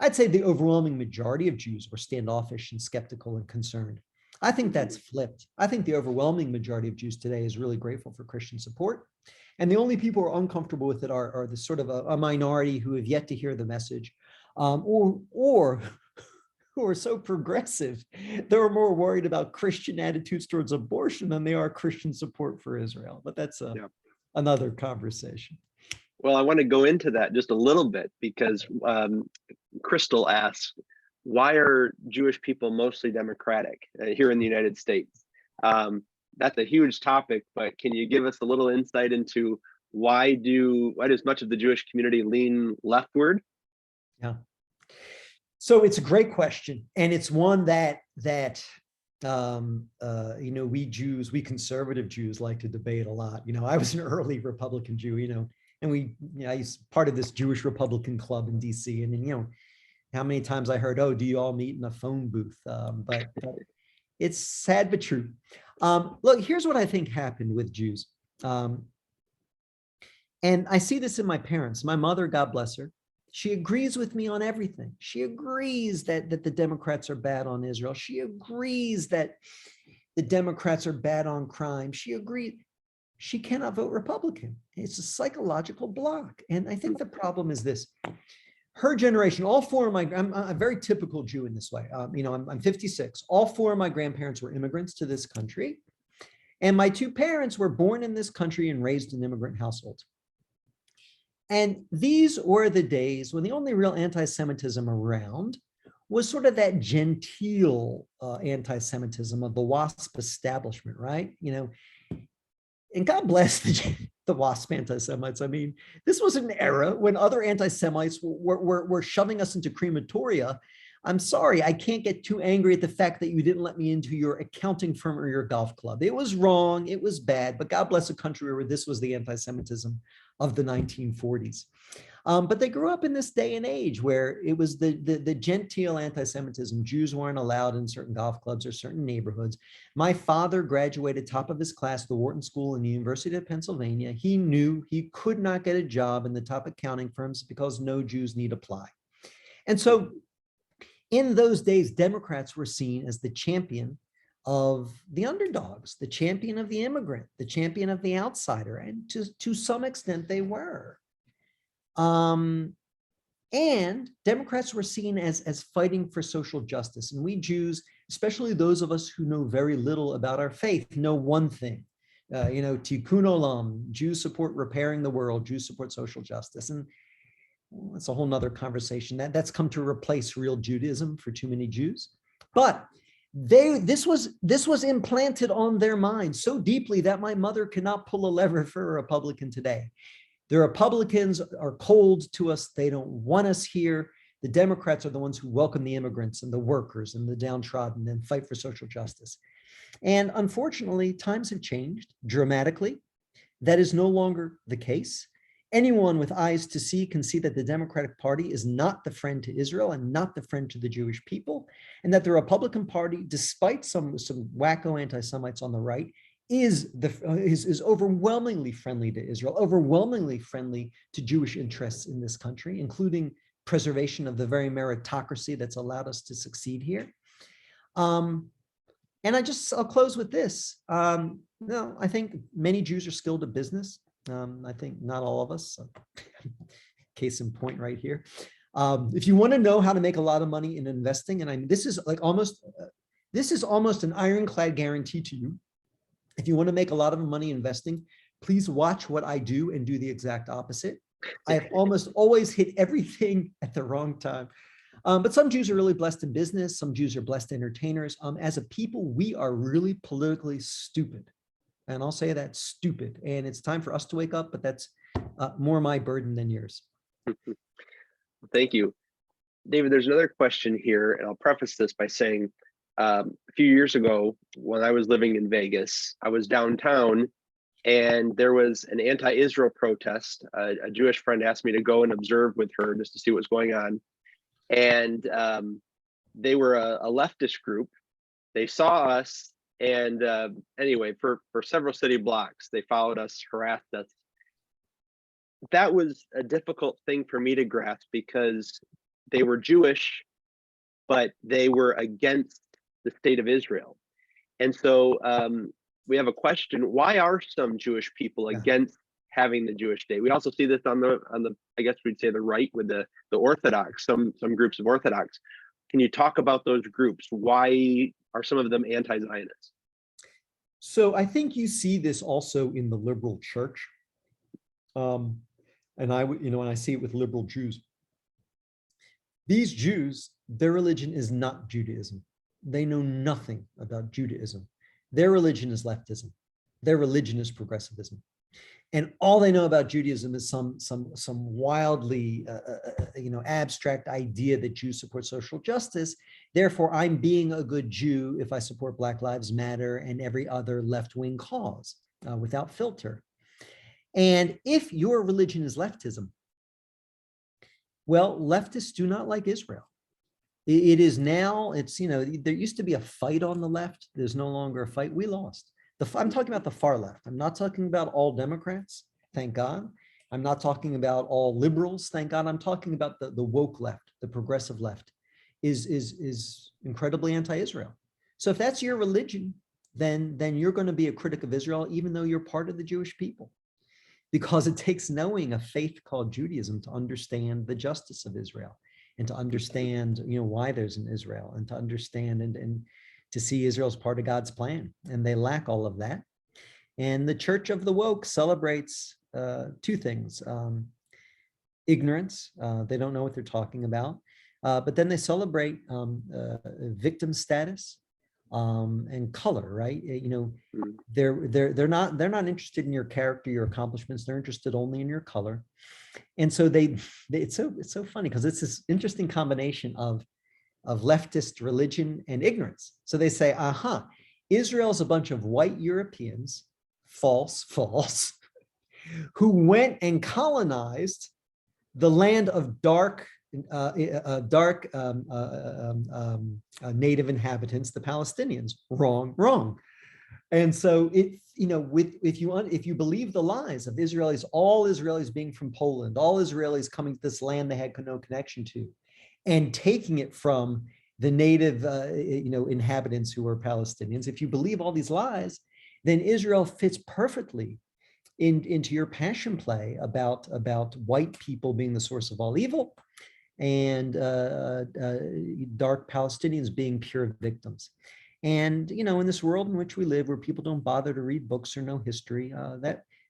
B: I'd say the overwhelming majority of Jews were standoffish and skeptical and concerned. I think that's flipped. I think the overwhelming majority of Jews today is really grateful for Christian support. And the only people who are uncomfortable with it are the sort of a minority who have yet to hear the message, or who are so progressive, they're more worried about Christian attitudes towards abortion than they are Christian support for Israel. But that's another conversation.
A: Well, I want to go into that just a little bit because Crystal asks, why are Jewish people mostly Democratic here in the United States? That's a huge topic, but can you give us a little insight into why does much of the Jewish community lean leftward?
B: Yeah. So it's a great question, and it's one that you know, we conservative Jews like to debate a lot. You know, I was an early Republican Jew. You know, And I was part of this Jewish Republican club in DC. And then, how many times I heard, oh, do you all meet in a phone booth? But it's sad but true. Look, here's what I think happened with Jews. And I see this in my parents. My mother, God bless her, she agrees with me on everything. She agrees that the Democrats are bad on Israel. She agrees that the Democrats are bad on crime. She agrees. She cannot vote Republican. It's a psychological block. And I think the problem is this. Her generation, all four of I'm a very typical Jew in this way. I'm 56. All four of my grandparents were immigrants to this country. And my two parents were born in this country and raised in immigrant households. And these were the days when the only real anti-Semitism around was sort of that genteel anti-Semitism of the WASP establishment, right? And God bless the WASP anti-Semites. I mean, this was an era when other anti-Semites were shoving us into crematoria. I'm sorry, I can't get too angry at the fact that you didn't let me into your accounting firm or your golf club. It was wrong, it was bad, but God bless a country where this was the anti-Semitism of the 1940s. But they grew up in this day and age where it was the genteel anti-Semitism. Jews weren't allowed in certain golf clubs or certain neighborhoods. My father graduated top of his class, the Wharton School in the University of Pennsylvania. He knew he could not get a job in the top accounting firms because no Jews need apply. And so in those days, Democrats were seen as the champion of the underdogs, the champion of the immigrant, the champion of the outsider. And to some extent, they were. And Democrats were seen as fighting for social justice. And we Jews, especially those of us who know very little about our faith, know one thing. Tikkun Olam, Jews support repairing the world, Jews support social justice. And that's a whole nother conversation. That's come to replace real Judaism for too many Jews. But this was implanted on their minds so deeply that my mother cannot pull a lever for a Republican today. The Republicans are cold to us. They don't want us here. The Democrats are the ones who welcome the immigrants and the workers and the downtrodden and fight for social justice. And unfortunately, times have changed dramatically. That is no longer the case. Anyone with eyes to see can see that the Democratic Party is not the friend to Israel and not the friend to the Jewish people, and that the Republican Party, despite some wacko anti-Semites on the right, is overwhelmingly friendly to Israel, overwhelmingly friendly to Jewish interests in this country, including preservation of the very meritocracy that's allowed us to succeed here. And I'll close with this. I think many Jews are skilled at business. I think not all of us. Case in point right here. If you want to know how to make a lot of money in investing, and this is almost an ironclad guarantee to you. If you want to make a lot of money investing, please watch what I do and do the exact opposite. I have almost always hit everything at the wrong time. But some Jews are really blessed in business. Some Jews are blessed entertainers. As a people, we are really politically stupid. And I'll say that, stupid. And it's time for us to wake up, but that's more my burden than yours.
A: Thank you. David, there's another question here, and I'll preface this by saying, a few years ago, when I was living in Vegas, I was downtown and there was an anti-Israel protest. A Jewish friend asked me to go and observe with her just to see what's going on. And they were a leftist group. They saw us, and anyway, for several city blocks, they followed us, harassed us. That was a difficult thing for me to grasp because they were Jewish, but they were against the state of Israel. And so we have a question: why are some Jewish people against having the Jewish state? We also see this on the I guess we'd say the right with the Orthodox, some groups of Orthodox. Can you talk about those groups? Why are some of them anti-Zionist?
B: So I think you see this also in the liberal church. And I see it with liberal Jews. These Jews, their religion is not Judaism. They know nothing about Judaism. Their religion is leftism. Their religion is progressivism. And all they know about Judaism is some wildly abstract idea that Jews support social justice. Therefore, I'm being a good Jew if I support Black Lives Matter and every other left-wing cause without filter. And if your religion is leftism, well, leftists do not like Israel. It is now, it's, you know, there used to be a fight on the left. There's no longer a fight. We lost. I'm talking about the far left. I'm not talking about all Democrats, thank God. I'm not talking about all liberals, thank God. I'm talking about the woke left, the progressive left is incredibly anti-Israel. So if that's your religion, then you're going to be a critic of Israel, even though you're part of the Jewish people. Because it takes knowing a faith called Judaism to understand the justice of Israel and to understand, you know, why there's an Israel, and to understand and to see Israel as part of God's plan. And they lack all of that. And the Church of the Woke celebrates two things: ignorance, they don't know what they're talking about, but then they celebrate victim status and color, right? You know, they're not interested in your character, your accomplishments. They're interested only in your color. And so it's so funny because it's this interesting combination of leftist religion and ignorance. So they say, Israel's a bunch of white Europeans, false, who went and colonized the land of dark native inhabitants, the Palestinians. Wrong. And so if you believe the lies of Israelis, all Israelis being from Poland, all Israelis coming to this land they had no connection to, and taking it from the native inhabitants who were Palestinians, if you believe all these lies, then Israel fits perfectly into your passion play about white people being the source of all evil, and dark Palestinians being pure victims. And, you know, in this world in which we live, where people don't bother to read books or know history,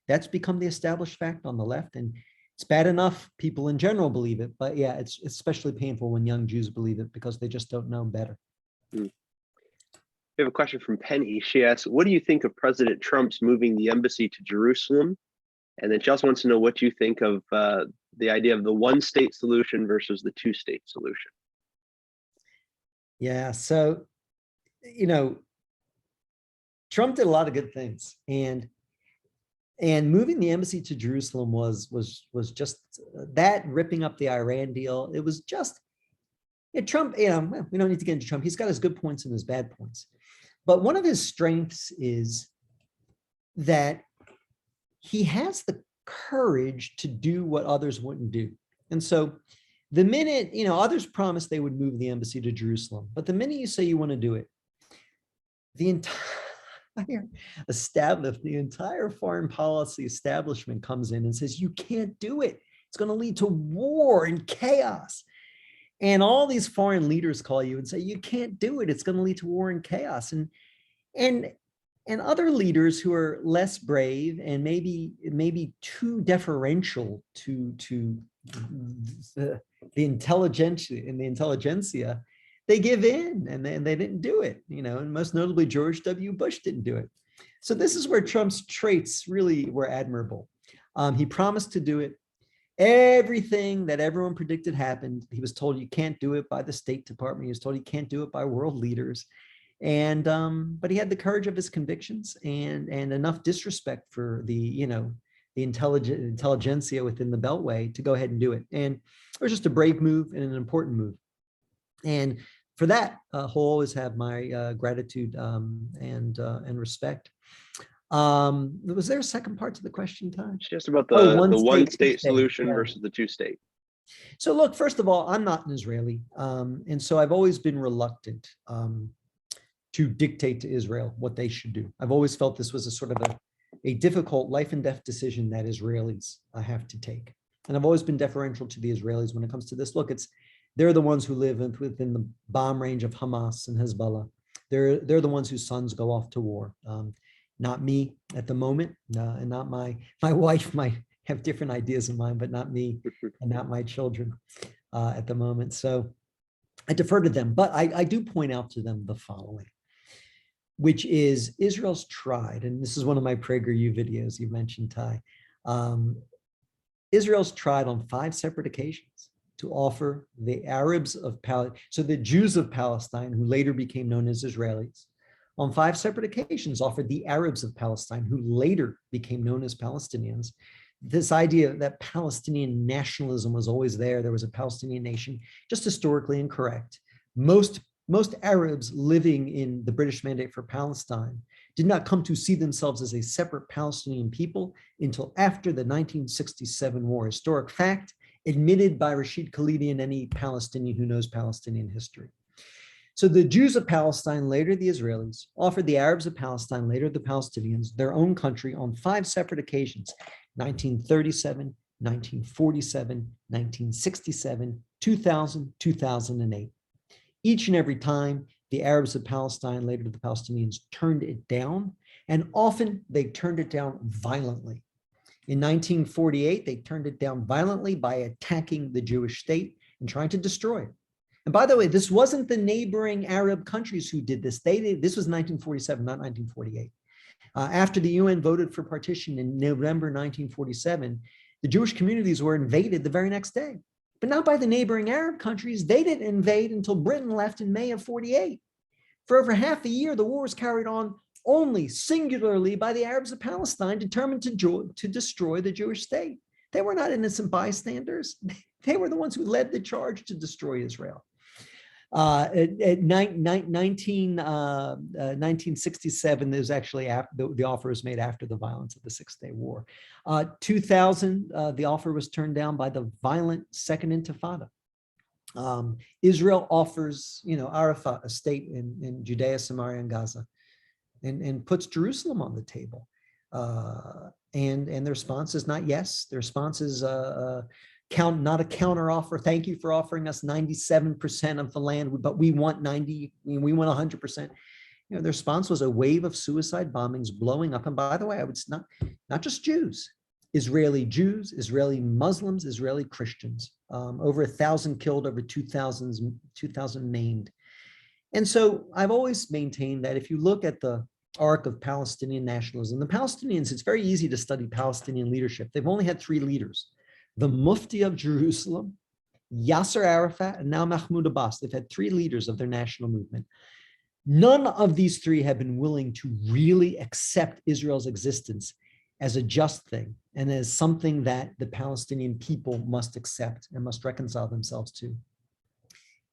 B: that's become the established fact on the left. And it's bad enough people in general believe it, but yeah, it's especially painful when young Jews believe it because they just don't know better.
A: We have a question from Penny. She asks, what do you think of President Trump's moving the embassy to Jerusalem? And then she also wants to know what you think of the idea of the one-state solution versus the two-state solution.
B: Yeah, so, you know, Trump did a lot of good things, and moving the embassy to Jerusalem was just that, ripping up the Iran deal. It was just, Trump, we don't need to get into Trump. He's got his good points and his bad points. But one of his strengths is that he has the courage to do what others wouldn't do. And so the minute, others promised they would move the embassy to Jerusalem, but the minute you say you want to do it, the entire foreign policy establishment comes in and says, you can't do it. It's going to lead to war and chaos. And all these foreign leaders call you and say, you can't do it. It's going to lead to war and chaos. And other leaders who are less brave and maybe too deferential to the intelligentsia, they give in and they didn't do it, and most notably George W. Bush didn't do it. So this is where Trump's traits really were admirable. He promised to do it. Everything that everyone predicted happened. He was told you can't do it by the State Department. He was told you can't do it by world leaders. And but he had the courage of his convictions and enough disrespect for the intelligentsia within the Beltway to go ahead and do it. And it was just a brave move and an important move. And for that, he'll always have my gratitude and respect. Was there a second part to the question, Ty?
A: Just about the one state solution versus the two state.
B: So look, first of all, I'm not an Israeli. And so I've always been reluctant to dictate to Israel what they should do. I've always felt this was a sort of a difficult life and death decision that Israelis have to take. And I've always been deferential to the Israelis when it comes to this. Look, they're the ones who live within the bomb range of Hamas and Hezbollah. They're the ones whose sons go off to war. Not me at the moment, and not my wife might have different ideas in mind, but not me and not my children at the moment. So I defer to them, but I do point out to them the following, which is Israel's tried, and this is one of my PragerU videos you mentioned, Ty. Israel's tried on 5 separate occasions to offer the Arabs of Palestine, so the Jews of Palestine, who later became known as Israelis, on 5 separate occasions offered the Arabs of Palestine, who later became known as Palestinians, this idea that Palestinian nationalism was always there. There was a Palestinian nation, just historically incorrect. Most Arabs living in the British Mandate for Palestine did not come to see themselves as a separate Palestinian people until after the 1967 war. Historic fact, admitted by Rashid Khalidi and any Palestinian who knows Palestinian history. So the Jews of Palestine, later the Israelis, offered the Arabs of Palestine, later the Palestinians, their own country on 5 separate occasions: 1937, 1947, 1967, 2000, 2008. Each and every time, the Arabs of Palestine, later the Palestinians, turned it down, and often they turned it down violently. In 1948, they turned it down violently by attacking the Jewish state and trying to destroy it. And by the way, this wasn't the neighboring Arab countries who did this. This was 1947, not 1948. After the UN voted for partition in November 1947, the Jewish communities were invaded the very next day, but not by the neighboring Arab countries. They didn't invade until Britain left in May of 48. For over half a year, the war was carried on only singularly by the Arabs of Palestine, determined to destroy the Jewish state. They were not innocent bystanders. They were the ones who led the charge to destroy Israel. 1967, there's actually the offer was made after the violence of the 6-Day War. 2000, the offer was turned down by the violent Second Intifada. Israel offers, Arafat a state in Judea, Samaria, and Gaza, and puts Jerusalem on the table. And their response is not yes. Their response is not a counter offer. Thank you for offering us 97% of the land, but we want 100%. Their response was a wave of suicide bombings blowing up. And by the way, it's not just Jews, Israeli Muslims, Israeli Christians, over 1,000 killed, over 2,000 maimed. And so I've always maintained that if you look at the arc of Palestinian nationalism, the Palestinians, it's very easy to study Palestinian leadership. They've only had 3 leaders: the Mufti of Jerusalem, Yasser Arafat, and now Mahmoud Abbas. They've had 3 leaders of their national movement. None of these 3 have been willing to really accept Israel's existence as a just thing and as something that the Palestinian people must accept and must reconcile themselves to.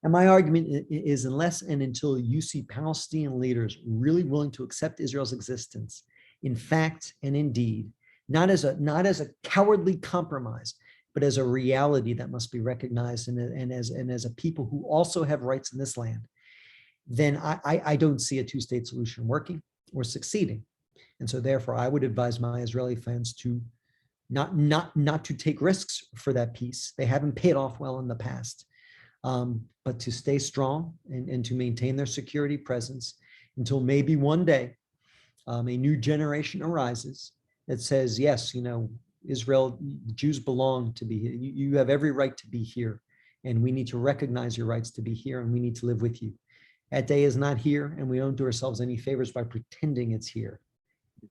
B: And my argument is, unless and until you see Palestinian leaders really willing to accept Israel's existence in fact and in deed, not as a cowardly compromise, but as a reality that must be recognized and as a people who also have rights in this land, then I don't see a 2-state solution working or succeeding. And so therefore, I would advise my Israeli friends to not to take risks for that peace. They haven't paid off well in the past, but to stay strong and to maintain their security presence until maybe one day a new generation arises that says, yes, Israel, Jews belong to be here. You have every right to be here, and we need to recognize your rights to be here, and we need to live with you. That day is not here, and we don't do ourselves any favors by pretending it's here.
A: I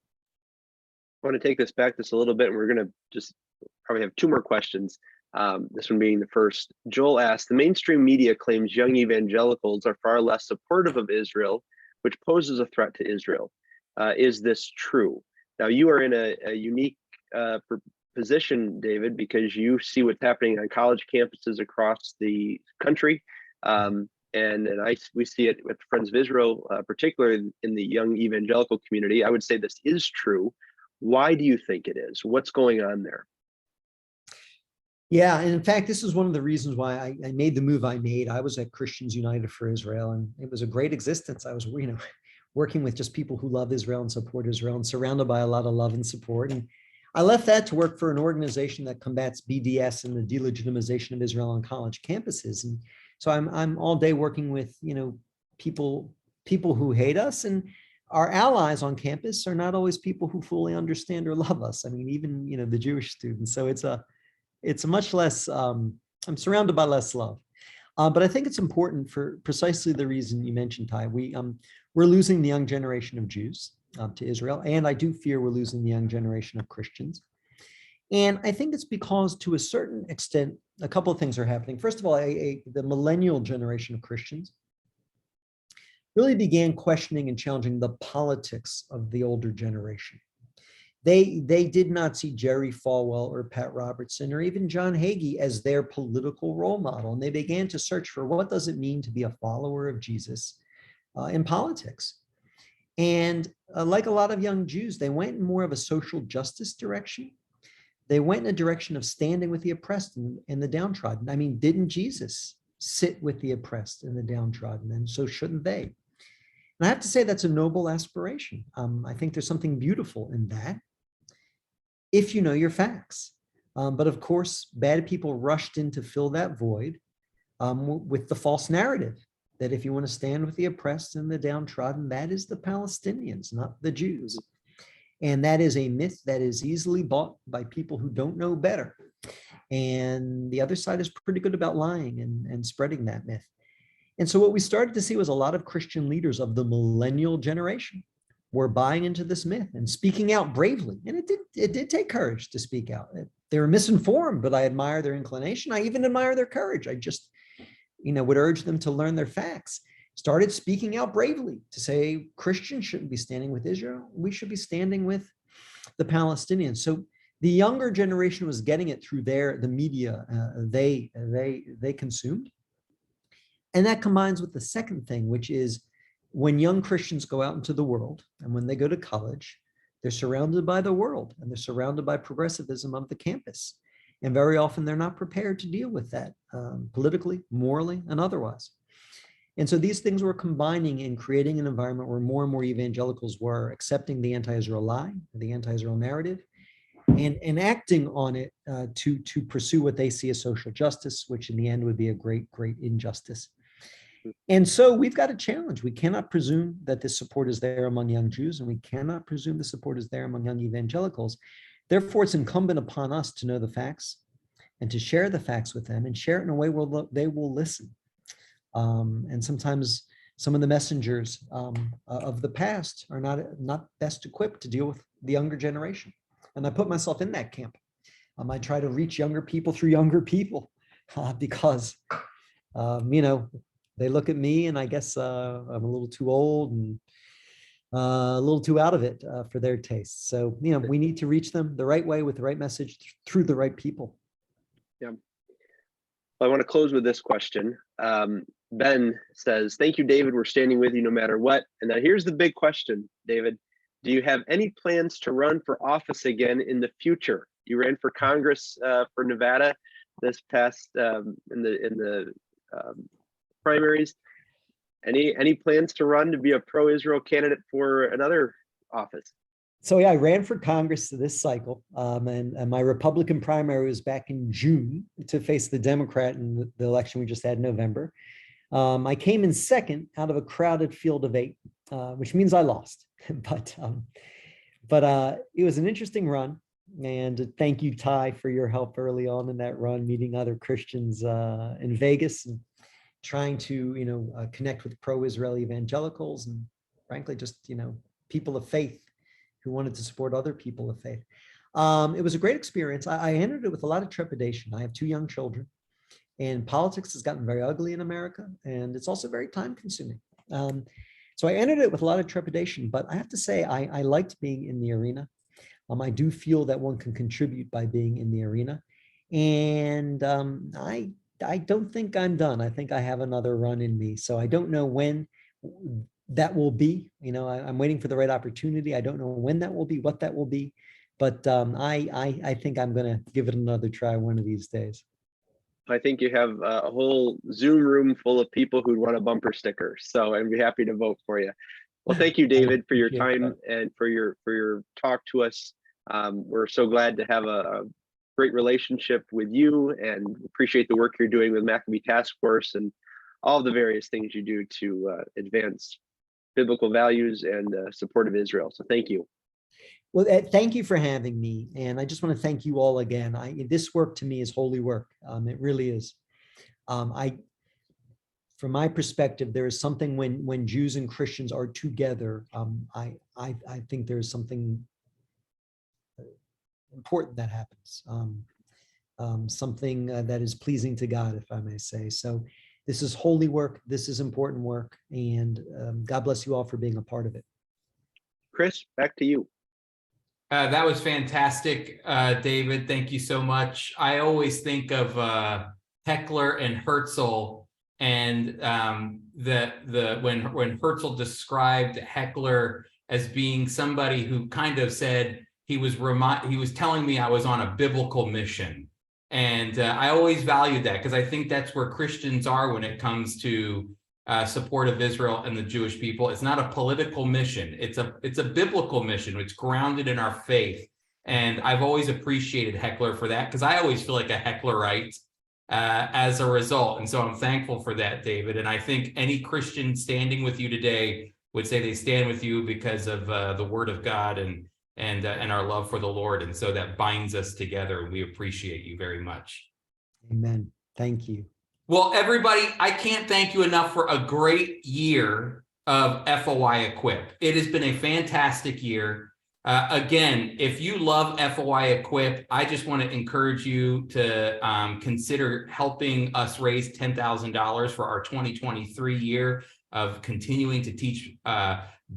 A: want to take this back just a little bit, and we're going to just probably have 2 more questions. This one being the first. Joel asked, the mainstream media claims young evangelicals are far less supportive of Israel, which poses a threat to Israel. Is this true? Now, you are in a unique position, David, because you see what's happening on college campuses across the country. We see it with Friends of Israel, particularly in the young evangelical community. I would say this is true. Why do you think it is? What's going on there?
B: Yeah, and in fact, this is one of the reasons why I made the move I made. I was at Christians United for Israel, and it was a great existence. I was, working with just people who love Israel and support Israel, and surrounded by a lot of love and support. And I left that to work for an organization that combats BDS and the delegitimization of Israel on college campuses. And so I'm all day working with people who hate us, and our allies on campus are not always people who fully understand or love us. I mean, even the Jewish students. So it's a much less. I'm surrounded by less love, but I think it's important for precisely the reason you mentioned, Ty. We're losing the young generation of Jews to Israel, and I do fear we're losing the young generation of Christians. And I think it's because, to a certain extent, a couple of things are happening. First of all, the millennial generation of Christians really began questioning and challenging the politics of the older generation. They did not see Jerry Falwell or Pat Robertson or even John Hagee as their political role model. And they began to search for what does it mean to be a follower of Jesus in politics. And like a lot of young Jews, they went in more of a social justice direction. They went in a direction of standing with the oppressed and the downtrodden. I mean, didn't Jesus sit with the oppressed and the downtrodden? And so shouldn't they? And I have to say that's a noble aspiration. I think there's something beautiful in that, if you know your facts. But of course, bad people rushed in to fill that void with the false narrative that if you want to stand with the oppressed and the downtrodden, that is the Palestinians, not the Jews. And that is a myth that is easily bought by people who don't know better. And the other side is pretty good about lying and spreading that myth. And so what we started to see was a lot of Christian leaders of the millennial generation were buying into this myth and speaking out bravely. And it did take courage to speak out. They were misinformed, but I admire their inclination. I even admire their courage. I just, would urge them to learn their facts. Started speaking out bravely to say Christians shouldn't be standing with Israel. We should be standing with the Palestinians. So the younger generation was getting it through the media they consumed. And that combines with the second thing, which is when young Christians go out into the world and when they go to college, they're surrounded by the world and they're surrounded by progressivism of the campus. And very often they're not prepared to deal with that politically, morally, and otherwise. And so these things were combining and creating an environment where more and more evangelicals were accepting the anti-Israel lie, the anti-Israel narrative, and acting on it to pursue what they see as social justice, which in the end would be a great, great injustice. And so we've got a challenge. We cannot presume that this support is there among young Jews, and we cannot presume the support is there among young evangelicals. Therefore, it's incumbent upon us to know the facts and to share the facts with them and share it in a way where they will listen. And sometimes some of the messengers of the past are not best equipped to deal with the younger generation. And I put myself in that camp. I try to reach younger people through younger people because, they look at me and I guess I'm a little too old and a little too out of it for their tastes. So, we need to reach them the right way with the right message through the right people.
A: Yeah. Well, I want to close with this question. Ben says, thank you, David. We're standing with you no matter what. And now here's the big question, David. Do you have any plans to run for office again in the future? You ran for Congress for Nevada this past in the primaries. Any plans to run to be a pro-Israel candidate for another office?
B: So yeah, I ran for Congress this cycle, and my Republican primary was back in June to face the Democrat in the election we just had in November. I came in second out of a crowded field of 8, which means I lost. but it was an interesting run, and thank you, Ty, for your help early on in that run, meeting other Christians in Vegas and trying to connect with pro-Israel evangelicals and frankly just people of faith who wanted to support other people of faith. It was a great experience. I entered it with a lot of trepidation. I have 2 young children, and politics has gotten very ugly in America, and it's also very time consuming. So I entered it with a lot of trepidation, but I have to say I liked being in the arena. I do feel that one can contribute by being in the arena, and I don't think I'm done. I think I have another run in me. So I don't know when that will be. I'm waiting for the right opportunity. I don't know when that will be, what that will be, but I think I'm going to give it another try one of these days.
A: I think you have a whole Zoom room full of people who'd want a bumper sticker. So I'd be happy to vote for you. Well, thank you, David, for your time and for your talk to us. We're so glad to have a great relationship with you and appreciate the work you're doing with Maccabee Task Force and all the various things you do to advance biblical values and support of Israel. So thank you.
B: Well, thank you for having me. And I just want to thank you all again. This work to me is holy work. It really is. From my perspective, there is something when Jews and Christians are together. I think there's something important that happens. Something that is pleasing to God, if I may say. So this is holy work. This is important work. And God bless you all for being a part of it.
A: Chris, back to you.
C: That was fantastic, David. Thank you so much. I always think of Heckler and Herzl, and when Herzl described Heckler as being somebody who kind of said he was telling me I was on a biblical mission, and I always valued that because I think that's where Christians are when it comes to support of Israel and the Jewish people. It's not a political mission. It's a biblical mission. It's grounded in our faith. And I've always appreciated Heckler for that because I always feel like a Hecklerite as a result. And so I'm thankful for that, David. And I think any Christian standing with you today would say they stand with you because of the word of God and our love for the Lord. And so that binds us together. And we appreciate you very much.
B: Amen. Thank you.
C: Well, everybody, I can't thank you enough for a great year of FOI Equip. It has been a fantastic year. Again, if you love FOI Equip, I just want to encourage you to consider helping us raise $10,000 for our 2023 year of continuing to teach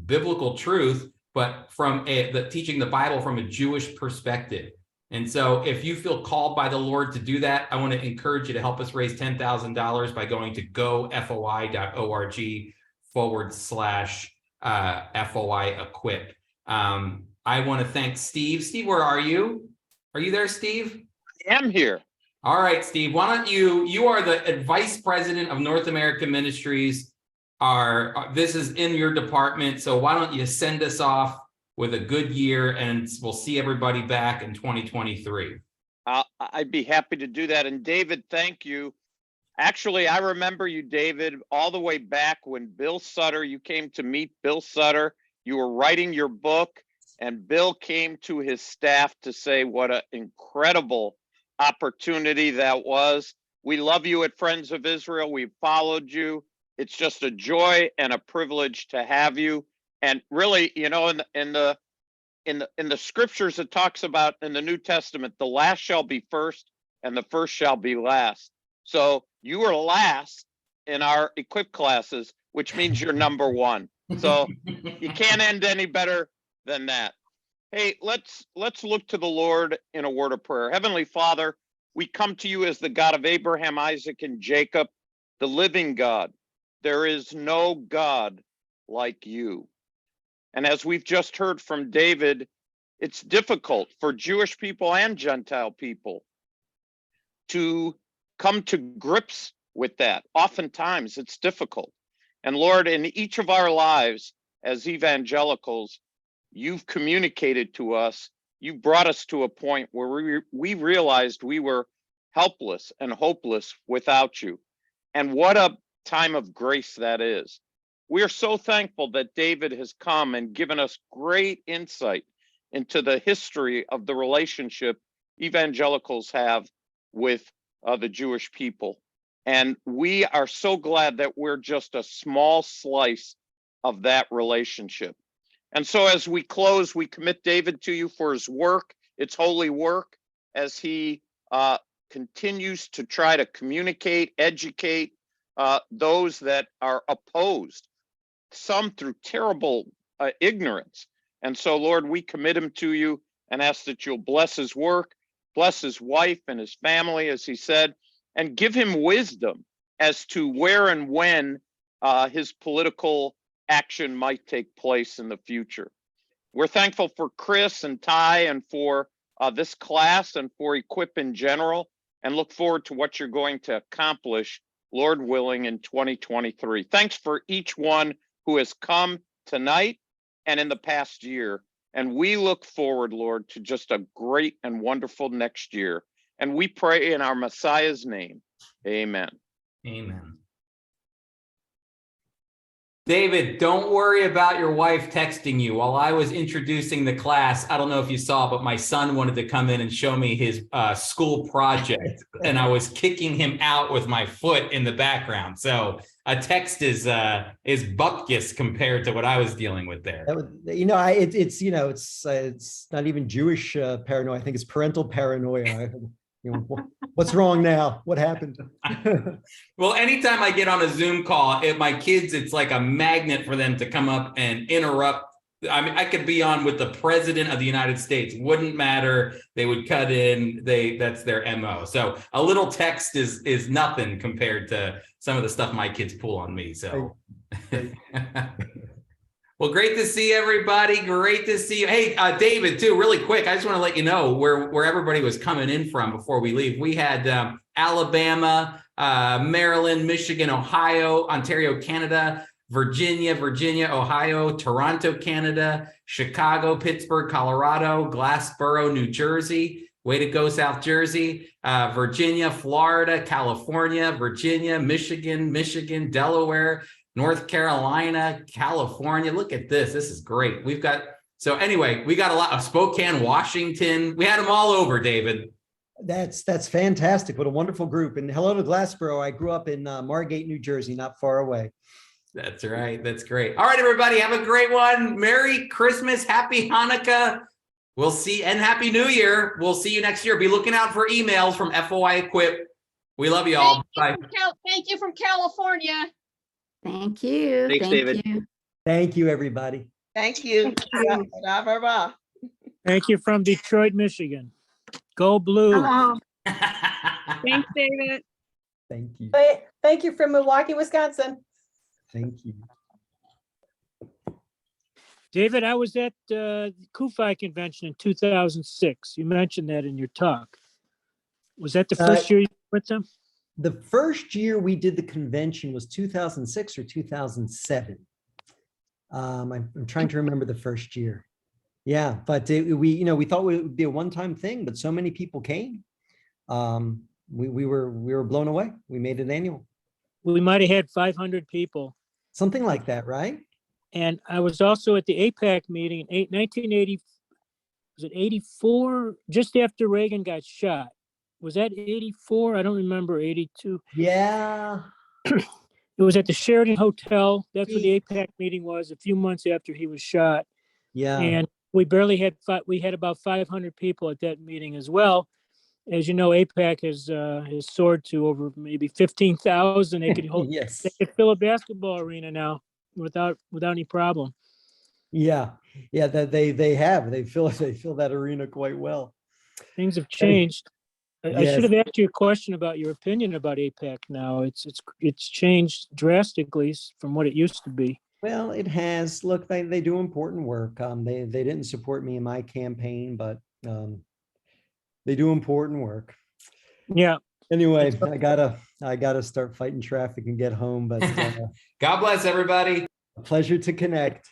C: biblical truth, but from teaching the Bible from a Jewish perspective. And so if you feel called by the Lord to do that, I want to encourage you to help us raise $10,000 by going to gofoi.org/FOI Equip. I want to thank Steve. Steve, where are you? Are you there, Steve?
D: I am here.
C: All right, Steve, why don't you are the Vice President of North American Ministries. This is in your department. So why don't you send us off with a good year, and we'll see everybody back in 2023.
D: I'd be happy to do that. And David, thank you. Actually, I remember you, David, all the way back when you came to meet Bill Sutter. You were writing your book, and Bill came to his staff to say what an incredible opportunity that was. We love you at Friends of Israel. We've followed you. It's just a joy and a privilege to have you. And really, you know, in the scriptures, it talks about in the New Testament, the last shall be first and the first shall be last. So you were last in our Equip classes, which means you're number one. So you can't end any better than that. Hey, let's look to the Lord in a word of prayer. Heavenly Father, we come to you as the God of Abraham, Isaac, and Jacob, the living God. There is no God like you. And as we've just heard from David, it's difficult for Jewish people and Gentile people to come to grips with that. Oftentimes it's difficult. And Lord, in each of our lives as evangelicals, you've communicated to us, you brought us to a point where we realized we were helpless and hopeless without you. And what a time of grace that is. We are so thankful that David has come and given us great insight into the history of the relationship evangelicals have with the Jewish people. And we are so glad that we're just a small slice of that relationship. And so as we close, we commit David to you for his work. It's holy work as he continues to try to communicate, educate those that are opposed, some through terrible ignorance. And so, Lord, we commit him to you and ask that you'll bless his work, bless his wife and his family, as he said, and give him wisdom as to where and when his political action might take place in the future. We're thankful for Chris and Ty and for this class and for Equip in general, and look forward to what you're going to accomplish, Lord willing, in 2023. Thanks for each one who has come tonight and in the past year. And we look forward, Lord, to just a great and wonderful next year. And we pray in our Messiah's name. Amen.
C: Amen. David, don't worry about your wife texting you. While I was introducing the class, I don't know if you saw, but my son wanted to come in and show me his school project, and I was kicking him out with my foot in the background. So a text is bupkis compared to what I was dealing with there.
B: It's not even Jewish paranoia. I think it's parental paranoia. You know, what's wrong now? What happened?
C: Well, anytime I get on a Zoom call, my kids, it's like a magnet for them to come up and interrupt. I mean, I could be on with the president of the United States, wouldn't matter. They would cut in. That's their MO. So a little text is nothing compared to some of the stuff my kids pull on me. So, well, great to see everybody. Great to see you. Hey, David, too, really quick. I just want to let you know where everybody was coming in from before we leave. We had Alabama, Maryland, Michigan, Ohio, Ontario, Canada, Virginia, Ohio, Toronto, Canada, Chicago, Pittsburgh, Colorado, Glassboro, New Jersey. Way to go, South Jersey, Virginia, Florida, California, Virginia, Michigan, Delaware, North Carolina, California. Look at this. This is great. We got a lot of Spokane, Washington. We had them all over, David.
B: That's fantastic. What a wonderful group. And hello to Glassboro. I grew up in Margate, New Jersey, not far away.
C: That's right. That's great. All right, everybody, have a great one. Merry Christmas. Happy Hanukkah. We'll see, and Happy New Year. We'll see you next year. Be looking out for emails from FOI Equip. We love you all. Bye.
E: Thank you from California.
F: Thank you.
A: Thanks, David.
B: Thank you, everybody.
G: Thank you.
H: Thank you from Detroit, Michigan. Go Blue.
F: Hello.
E: Thanks, David.
B: Thank you.
G: Thank you from Milwaukee, Wisconsin.
B: Thank you.
H: David, I was at the CUFI convention in 2006. You mentioned that in your talk. Was that the first year you were with them?
B: The first year we did the convention was 2006 or 2007. I'm trying to remember the first year. Yeah, but we thought it would be a one-time thing, but so many people came. We were blown away. We made it annual.
H: We might have had 500 people.
B: Something like that, right?
H: And I was also at the AIPAC meeting in 1980. Was it 84? Just after Reagan got shot. Was that 84? I don't remember. 82.
B: Yeah.
H: It was at the Sheraton Hotel. That's where the AIPAC meeting was, a few months after he was shot.
B: Yeah.
H: And we barely had we had about 500 people at that meeting as well. As you know, AIPAC has soared to over maybe 15,000. They could hold.
B: Yes.
H: They could fill a basketball arena now without any problem.
B: Yeah. Yeah. That they fill that arena quite well.
H: Things have changed. I
B: Yes.
H: should have asked you a question about your opinion about AIPAC now. It's changed drastically from what it used to be.
B: Well, it has. Look, they do important work. They didn't support me in my campaign, but they do important work.
H: Yeah.
B: Anyway, I gotta start fighting traffic and get home. But
C: God bless everybody.
B: a pleasure to connect.